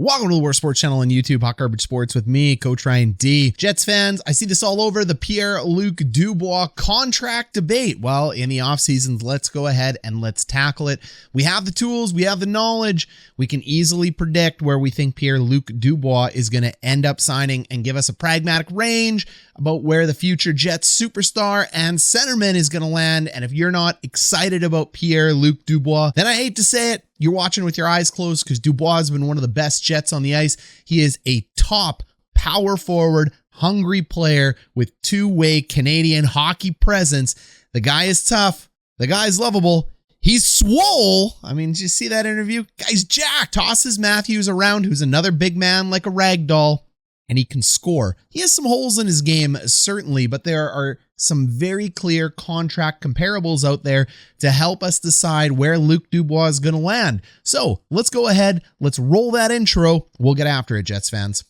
Welcome to the Worst Sports Channel on YouTube, Hot Garbage Sports with me, Coach Ryan D. Jets fans, I see this all over, the Pierre-Luc Dubois contract debate. Well, in the offseason, let's go ahead and let's tackle it. We have the tools, we have the knowledge. We can easily predict where we think Pierre-Luc Dubois is going to end up signing and give us a pragmatic range about where the future Jets superstar and centerman is going to land. And if you're not excited about Pierre-Luc Dubois, then I hate to say it, you're watching with your eyes closed, because Dubois has been one of the best Jets on the ice. He is a top power forward, hungry player with two-way Canadian hockey presence. The guy is tough. The guy's lovable. He's swole. I mean, did you see that interview? Guy's jacked. Tosses Matthews around, who's another big man like a rag doll. And he can score. He has some holes in his game, certainly, but there are some very clear contract comparables out there to help us decide where Luc Dubois is going to land. So let's go ahead. Let's roll that intro. We'll get after it, Jets fans.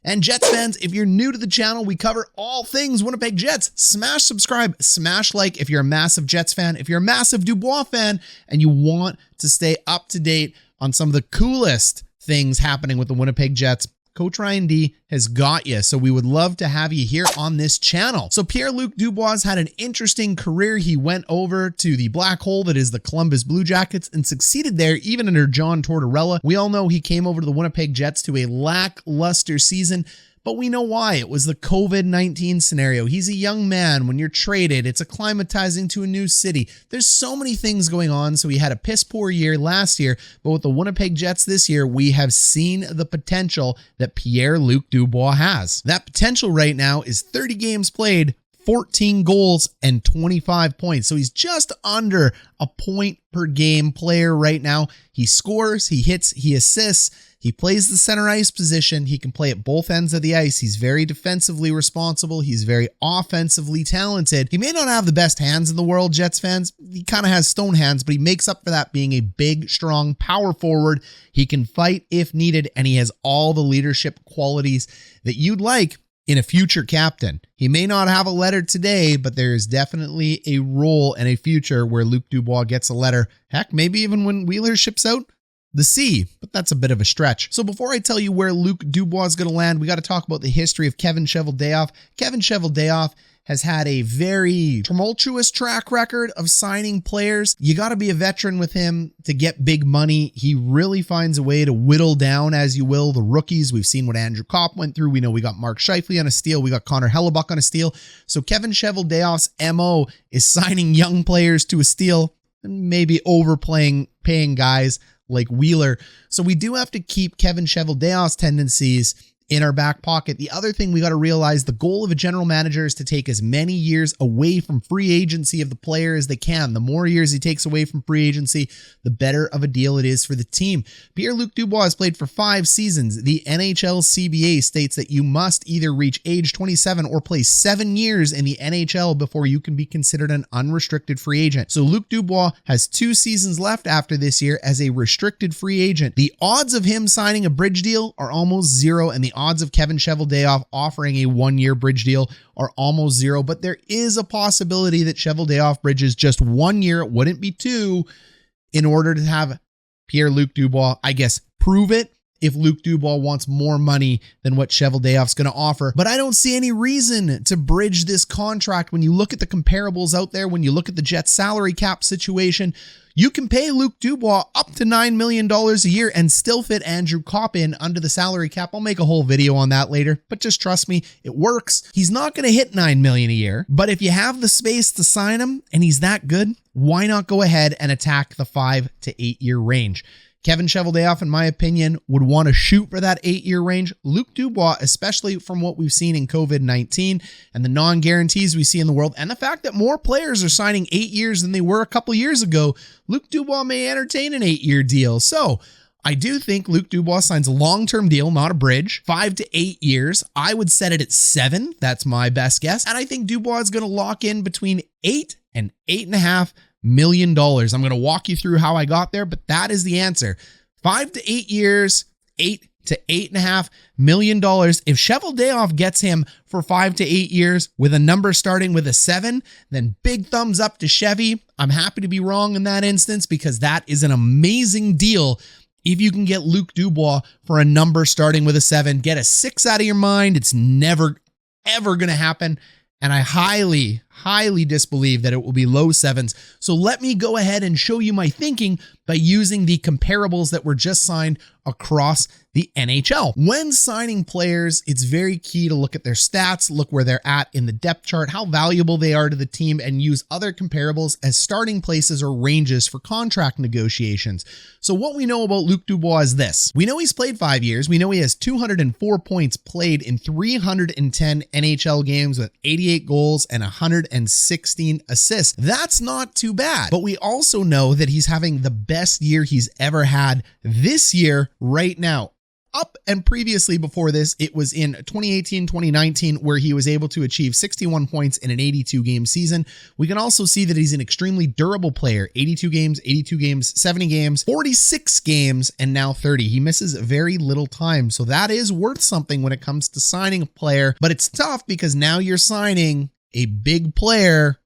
And Jets fans, if you're new to the channel, we cover all things Winnipeg Jets. Smash subscribe, smash like if you're a massive Jets fan. If you're a massive Dubois fan and you want to stay up to date on some of the coolest things happening with the Winnipeg Jets, Coach Ryan D has got you. So we would love to have you here on this channel. So Pierre-Luc Dubois had an interesting career. He went over to the black hole that is the Columbus Blue Jackets and succeeded there even under John Tortorella. We all know he came over to the Winnipeg Jets to a lackluster season, but we know why. It was the COVID-19 scenario. He's a young man. When you're traded, it's acclimatizing to a new city. There's so many things going on. So he had a piss poor year last year, but with the Winnipeg Jets this year, we have seen the potential that Pierre-Luc Dubois has. That potential right now is 30 games played, 14 goals, and 25 points. So he's just under a point per game player right now. He scores, he hits, he assists. He plays the center ice position. He can play at both ends of the ice. He's very defensively responsible. He's very offensively talented. He may not have the best hands in the world, Jets fans. He kind of has stone hands, but he makes up for that being a big, strong power forward. He can fight if needed, and he has all the leadership qualities that you'd like in a future captain. He may not have a letter today, but there is definitely a role in a future where Luc Dubois gets a letter. Heck, maybe even when Wheeler ships out the sea, but that's a bit of a stretch. So before I tell you where Luc Dubois is going to land, we got to talk about the history of Kevin Cheveldayoff. Kevin Cheveldayoff has had a very tumultuous track record of signing players. You got to be a veteran with him to get big money. He really finds a way to whittle down, as you will, the rookies. We've seen what Andrew Copp went through. We know we got Mark Scheifele on a steal. We got Connor Hellebuck on a steal. So Kevin Cheveldayoff's MO is signing young players to a steal and maybe paying guys like Wheeler. So we do have to keep Kevin Cheveldayoff's tendencies in our back pocket. The other thing we got to realize, the goal of a general manager is to take as many years away from free agency of the player as they can. The more years he takes away from free agency, the better of a deal it is for the team. Pierre-Luc Dubois has played for 5 seasons. The NHL CBA states that you must either reach age 27 or play 7 years in the NHL before you can be considered an unrestricted free agent. So Luc Dubois has 2 seasons left after this year as a restricted free agent. The odds of him signing a bridge deal are almost zero, and the odds of Kevin Cheveldayoff offering a 1-year bridge deal are almost zero, but there is a possibility that Cheveldayoff bridges just 1 year, it wouldn't be 2, in order to have Pierre-Luc Dubois, I guess, prove it if Luc Dubois wants more money than what Cheveldayoff's going to offer. But I don't see any reason to bridge this contract. When you look at the comparables out there, when you look at the Jets salary cap situation, you can pay Luc Dubois up to $9 million a year and still fit Andrew Copp in under the salary cap. I'll make a whole video on that later, but just trust me, it works. He's not going to hit $9 million a year, but if you have the space to sign him and he's that good, why not go ahead and attack the 5 to 8 year range? Kevin Cheveldayoff, in my opinion, would want to shoot for that 8-year range. Luc Dubois, especially from what we've seen in COVID-19 and the non-guarantees we see in the world, and the fact that more players are signing 8 years than they were a couple years ago, Luc Dubois may entertain an 8-year deal. So I do think Luc Dubois signs a long-term deal, not a bridge, 5 to 8 years. I would set it at 7. That's my best guess. And I think Dubois is going to lock in between 8 and $8.5 million. I'm going to walk you through how I got there, but that is the answer. 5 to 8 years, $8 to $8.5 million. If Cheveldayoff gets him for 5 to 8 years with a number starting with a 7, then big thumbs up to Chevy. I'm happy to be wrong in that instance because that is an amazing deal. If you can get Luc Dubois for a number starting with a 7, get a 6 out of your mind. It's never, ever going to happen. And I highly, highly disbelieve that it will be low 7s. So let me go ahead and show you my thinking by using the comparables that were just signed across the NHL. When signing players, it's very key to look at their stats, look where they're at in the depth chart, how valuable they are to the team, and use other comparables as starting places or ranges for contract negotiations. So what we know about Luc Dubois is this. We know he's played 5 years. We know he has 204 points played in 310 NHL games with 88 goals and 116 assists. That's not too bad. But we also know that he's having the best year he's ever had this year right now. Up and previously before this, it was in 2018-2019 where he was able to achieve 61 points in an 82 game season. We can also see that he's an extremely durable player. 82 games, 70 games, 46 games, and now 30. He misses very little time. So that is worth something when it comes to signing a player, but it's tough because now you're signing a big player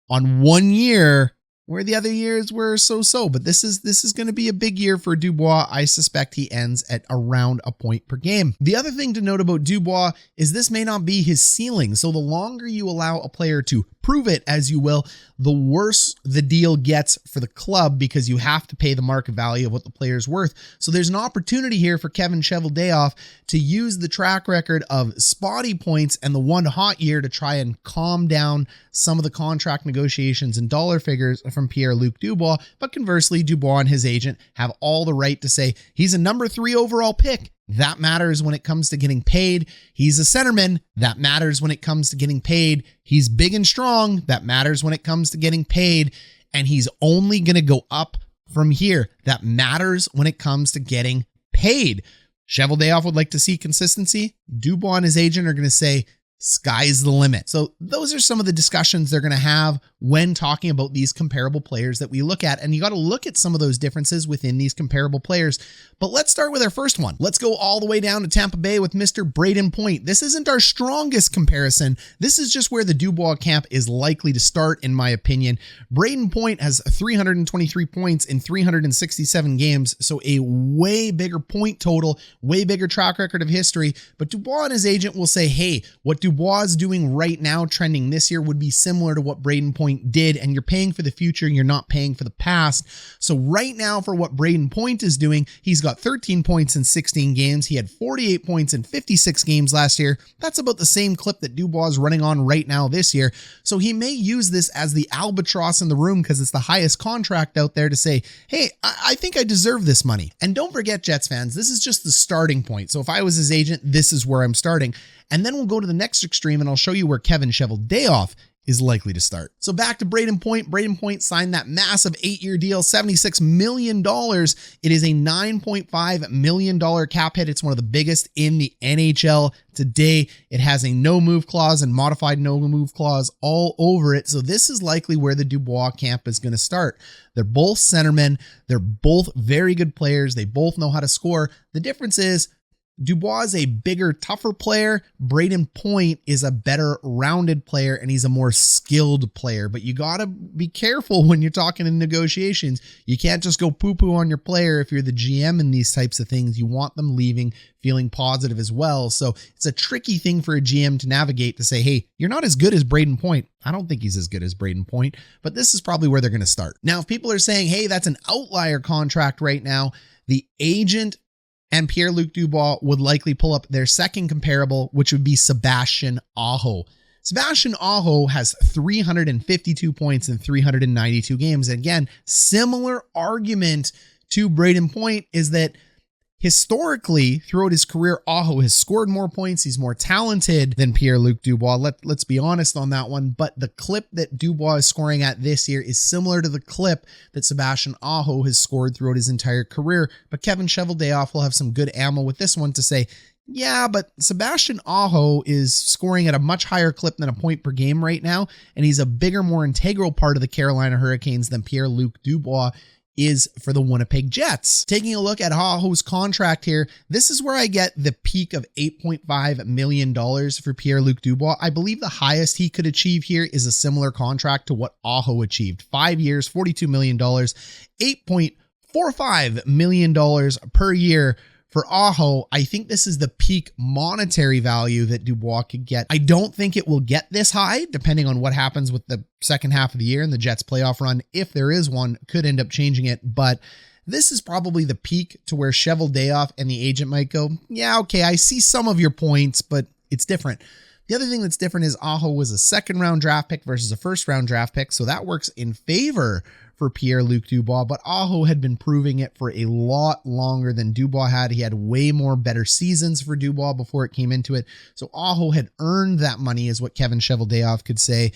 on 1 year where the other years were so-so. But this is going to be a big year for Dubois. I suspect he ends at around a point per game. The other thing to note about Dubois is this may not be his ceiling. So the longer you allow a player to prove it, as you will, the worse the deal gets for the club because you have to pay the market value of what the player's worth. So there's an opportunity here for Kevin Cheveldayoff to use the track record of spotty points and the one hot year to try and calm down some of the contract negotiations and dollar figures from Pierre-Luc Dubois. But conversely, Dubois and his agent have all the right to say he's a number 3 overall pick. That matters when it comes to getting paid. He's a centerman. That matters when it comes to getting paid. He's big and strong. That matters when it comes to getting paid. And he's only going to go up from here. That matters when it comes to getting paid. Cheveldayoff would like to see consistency. Dubois and his agent are going to say, sky's the limit. So those are some of the discussions they're going to have when talking about these comparable players that we look at. And you got to look at some of those differences within these comparable players. But let's start with our first one. Let's go all the way down to Tampa Bay with Mr. Brayden Point. This isn't our strongest comparison. This is just where the Dubois camp is likely to start, in my opinion. Brayden Point has 323 points in 367 games. So a way bigger point total, way bigger track record of history. But Dubois and his agent will say, hey, what Dubois is doing right now, trending this year, would be similar to what Brayden Point did, and you're paying for the future, you're not paying for the past. So right now, for what Brayden Point is doing, he's got 13 points in 16 games. He had 48 points in 56 games last year. That's about the same clip that Dubois is running on right now this year. So he may use this as the albatross in the room because it's the highest contract out there to say, hey, I think I deserve this money. And don't forget, Jets fans, this is just the starting point. So if I was his agent, this is where I'm starting. And then we'll go to the next extreme and I'll show you where Kevin Cheveldayoff is likely to start. So back to Brayden Point. Brayden Point signed that massive 8-year deal, $76 million. It is a $9.5 million cap hit. It's one of the biggest in the NHL today. It has a no move clause and modified no move clause all over it. So this is likely where the Dubois camp is going to start. They're both centermen. They're both very good players. They both know how to score. The difference is Dubois is a bigger, tougher player. Brayden Point is a better rounded player and he's a more skilled player. But you got to be careful when you're talking in negotiations. You can't just go poo-poo on your player if you're the GM in these types of things. You want them leaving feeling positive as well. So it's a tricky thing for a GM to navigate to say, hey, you're not as good as Brayden Point. I don't think he's as good as Brayden Point, but this is probably where they're going to start. Now, if people are saying, hey, that's an outlier contract right now, the agent and Pierre-Luc Dubois would likely pull up their second comparable, which would be Sebastian Aho. Sebastian Aho has 352 points in 392 games. And again, similar argument to Brayden Point is that historically, throughout his career, Aho has scored more points. He's more talented than Pierre-Luc Dubois. Let's be honest on that one. But the clip that Dubois is scoring at this year is similar to the clip that Sebastian Aho has scored throughout his entire career. But Kevin Cheveldayoff will have some good ammo with this one to say, yeah, but Sebastian Aho is scoring at a much higher clip than a point per game right now. And he's a bigger, more integral part of the Carolina Hurricanes than Pierre-Luc Dubois is for the Winnipeg Jets. Taking a look at Aho's contract here, this is where I get the peak of $8.5 million for Pierre-Luc Dubois. I believe the highest he could achieve here is a similar contract to what Aho achieved. 5 years, $42 million, $8.45 million per year for Aho. I think this is the peak monetary value that Dubois could get. I don't think it will get this high, depending on what happens with the second half of the year and the Jets playoff run. If there is one, could end up changing it. But this is probably the peak to where Cheveldayoff and the agent might go, yeah, okay, I see some of your points, but it's different. The other thing that's different is Aho was a second-round draft pick versus a first-round draft pick, so that works in favor for Pierre-Luc Dubois, but Aho had been proving it for a lot longer than Dubois had. He had way more better seasons for Dubois before it came into it, so Aho had earned that money is what Kevin Cheveldayoff could say.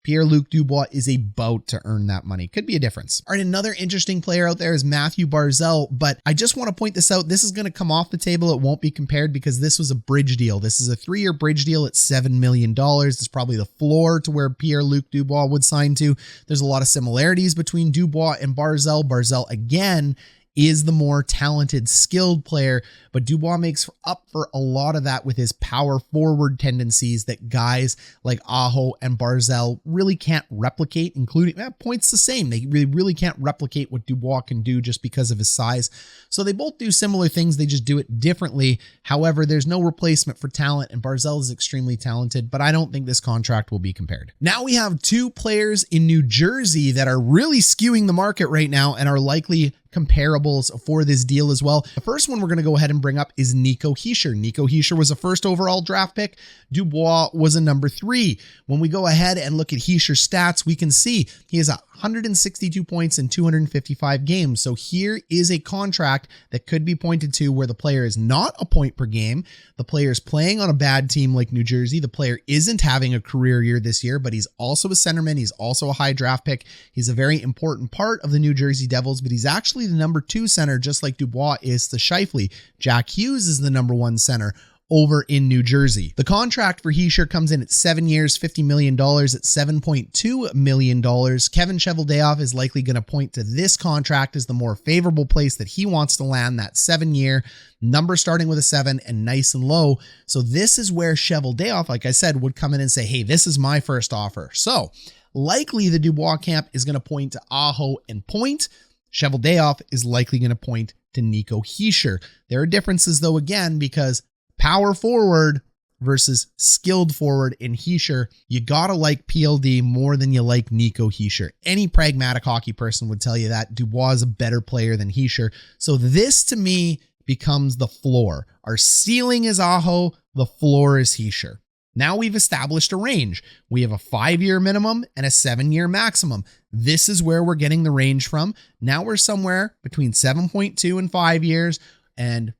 Pierre-Luc Dubois is about to earn that money. Could be a difference. All right, another interesting player out there is Mathew Barzal, but I just want to point this out. This is going to come off the table. It won't be compared because this was a bridge deal. This is a 3-year bridge deal at $7 million. It's probably the floor to where Pierre-Luc Dubois would sign to. There's a lot of similarities between Dubois and Barzal. Barzal, again, is the more talented, skilled player, but Dubois makes up for a lot of that with his power forward tendencies that guys like Aho and Barzal really can't replicate, including points the same. They really can't replicate what Dubois can do just because of his size. So they both do similar things. They just do it differently. However, there's no replacement for talent, and Barzal is extremely talented, but I don't think this contract will be compared. Now we have two players in New Jersey that are really skewing the market right now and are likely comparables for this deal as well. The first one we're going to go ahead and bring up is Nico Hischier. Nico Hischier was a first overall draft pick. Dubois was a number 3. When we go ahead and look at Hischier's stats, we can see he has 162 points in 255 games. So here is a contract that could be pointed to where the player is not a point per game. The player is playing on a bad team like New Jersey. The player isn't having a career year this year, but he's also a centerman. He's also a high draft pick. He's a very important part of the New Jersey Devils, but he's actually the number 2 center, just like Dubois is to Scheifele. Jack Hughes is the number 1 center over in New Jersey. The contract for Hischier comes in at 7 years, $50 million at $7.2 million. Kevin Cheveldayoff is likely going to point to this contract as the more favorable place that he wants to land, that 7-year number starting with a 7 and nice and low. So this is where Cheveldayoff, like I said, would come in and say, hey, this is my first offer. So likely the Dubois camp is going to point to Aho and point. Cheveldayoff is likely going to point to Nico Hischier. There are differences though, again, because power forward versus skilled forward in Hischier, you gotta like PLD more than you like Nico Hischier. Any pragmatic hockey person would tell you that Dubois is a better player than Hischier. So this to me becomes the floor. Our ceiling is Aho, the floor is Hischier. Now we've established a range. We have a 5-year minimum and a 7-year maximum. This is where we're getting the range from. Now we're somewhere between 7.2 and 5 years and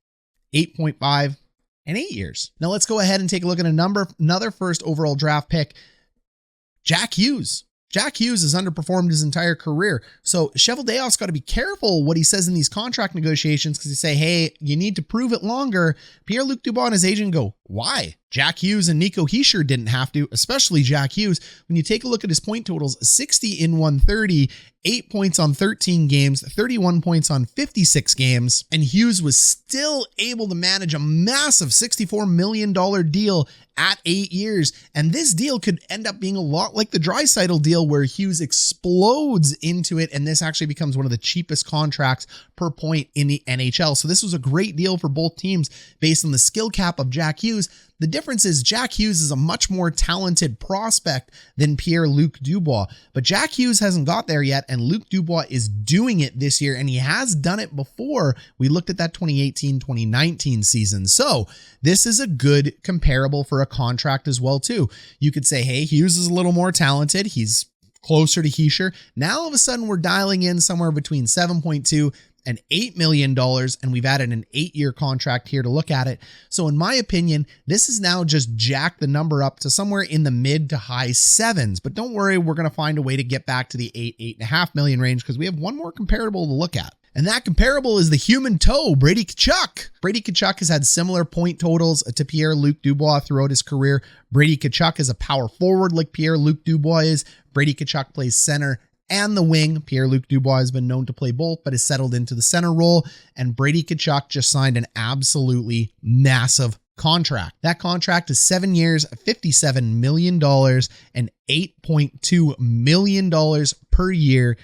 8.5 and 8 years. Now let's go ahead and take a look at another first overall draft pick, Jack Hughes. Jack Hughes has underperformed his entire career. So Cheveldayoff's got to be careful what he says in these contract negotiations, because he say, hey, you need to prove it longer. Pierre-Luc Dubois and his agent go, why? Jack Hughes and Nico Hischier didn't have to, especially Jack Hughes. When you take a look at his point totals, 60 in 130, 8 points on 13 games, 31 points on 56 games, and Hughes was still able to manage a massive $64 million deal at 8 years. And this deal could end up being a lot like the Draisaitl deal where Hughes explodes into it, and this actually becomes one of the cheapest contracts per point in the NHL. So this was a great deal for both teams based on the skill cap of Jack Hughes. The difference is Jack Hughes is a much more talented prospect than Pierre-Luc Dubois, but Jack Hughes hasn't got there yet, and Luc Dubois is doing it this year, and he has done it before. We looked at that 2018-2019 season, so this is a good comparable for a contract as well too. You could say, hey, Hughes is a little more talented. He's closer to Hischier. Now all of a sudden we're dialing in somewhere between 7.2 and $8 million, and we've added an 8-year contract here to look at it. So in my opinion, this is now just jacked the number up to somewhere in the mid to high 7s. But don't worry, we're going to find a way to get back to the 8.5 million range, because we have one more comparable to look at. And that comparable is the human toe, Brady Kachuk. Brady Kachuk has had similar point totals to Pierre-Luc Dubois throughout his career. Brady Kachuk is a power forward like Pierre-Luc Dubois is. Brady Kachuk plays center and the wing. Pierre-Luc Dubois has been known to play both, but has settled into the center role. And Brady Kachuk just signed an absolutely massive contract. That contract is 7 years, $57 million, and $8.2 million per year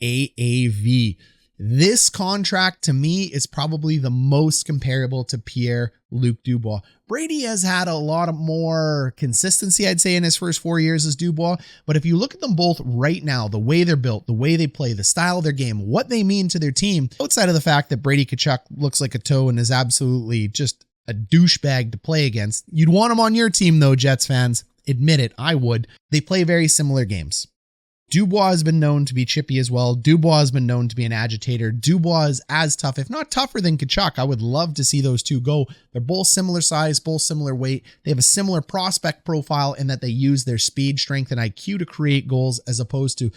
AAV. This contract to me is probably the most comparable to Pierre-Luc Dubois. Brady has had a lot more consistency, I'd say, in his first 4 years as Dubois. But if you look at them both right now, the way they're built, the way they play, the style of their game, what they mean to their team, outside of the fact that Brady Kachuk looks like a toe and is absolutely just a douchebag to play against. You'd want him on your team though, Jets fans. Admit it, I would. They play very similar games. Dubois has been known to be chippy as well. Dubois has been known to be an agitator. Dubois is as tough, if not tougher than Tkachuk. I would love to see those two go. They're both similar size, both similar weight. They have a similar prospect profile in that they use their speed, strength, and IQ to create goals as opposed to,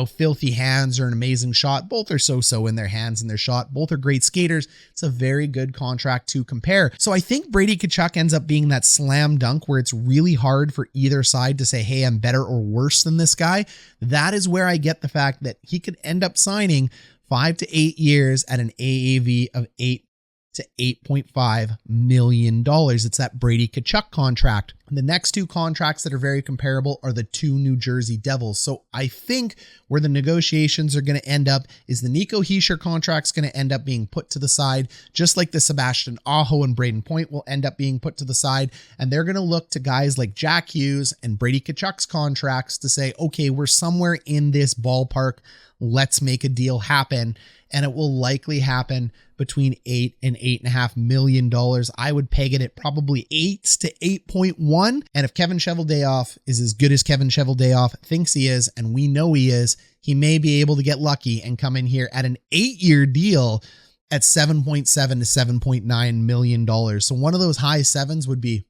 filthy hands or an amazing shot. Both are so-so in their hands and their shot. Both are great skaters. It's a very good contract to compare. So I think Brady Kachuk ends up being that slam dunk where it's really hard for either side to say, hey, I'm better or worse than this guy. That is where I get the fact that he could end up signing 5 to 8 years at an AAV of $8 to $8.5 million. It's that Brady Kachuk contract. The next two contracts that are very comparable are the two New Jersey Devils. So I think where the negotiations are going to end up is the Nico Hischier contract's going to end up being put to the side, just like the Sebastian Aho and Brayden Point will end up being put to the side. And they're going to look to guys like Jack Hughes and Brady Kachuk's contracts to say, okay, we're somewhere in this ballpark. Let's make a deal happen. And it will likely happen between $8 and $8.5 million. I would peg it at probably 8 to 8.1. And if Kevin Cheveldayoff is as good as Kevin Cheveldayoff thinks he is, and we know he is, he may be able to get lucky and come in here at an 8-year deal at $7.7 to $7.9 million. So one of those high sevens would be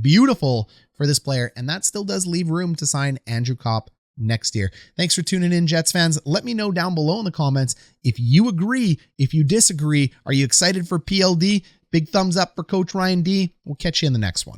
beautiful for this player. And that still does leave room to sign Andrew Copp next year. Thanks for tuning in, Jets fans. Let me know down below in the comments if you agree, if you disagree. Are you excited for PLD? Big thumbs up for Coach Ryan D. We'll catch you in the next one.